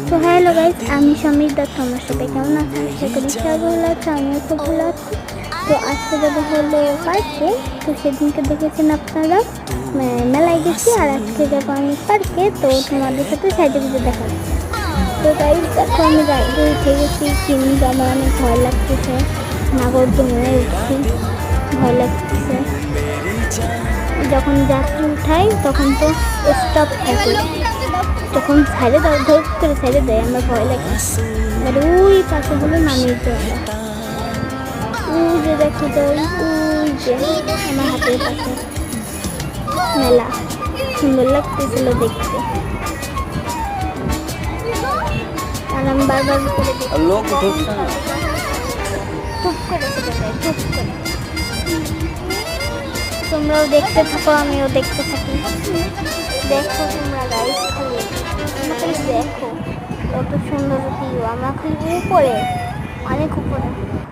তো hello guys, আমি সমীর। তোমার সাথে কেমন আছো? আশা করি সবাই ভালো আছে, আমিও খুব ভালো আছি। তো আজকে যাবো হলো পার্কে। তো সেদিনকে দেখেছেন আপনারা মেলায় গেছি, আর আজকে যাবো আমি পার্কে। তো তোমাদের সাথে সাইডে ভিডিও দেখা যাচ্ছে। তো গাইজ দেখো, আমি রাইডে উঠে গেছি, কিন্তু আমার অনেক ভয় লাগতেছে। নাগরদোলনায় উঠছি, ভয় লাগতেছে। যখন যাত্রী উঠাই তখন তো স্টপ থাকে, যখন সাইডে ধর করে সাইডে দেয় আমার ভয় লাগে। আর ওই পাশে হলো নামিয়ে দেওয়া, ওই যে দেখা যায়, ওই যে আমার হাতের পাশে মেলা, সুন্দর লাগতেছিল দেখতে। আর আমি বারবার করে লোক ঢুকছে না, চুপ করে চলে যায়, চুপ করে। তোমরাও দেখতে থাকো, আমিও দেখতে থাকি। দেখো তোমরা গাইস, খালি দেখো কত সুন্দর ভিউ। আমরা খালি উপরে, অনেক উপরে।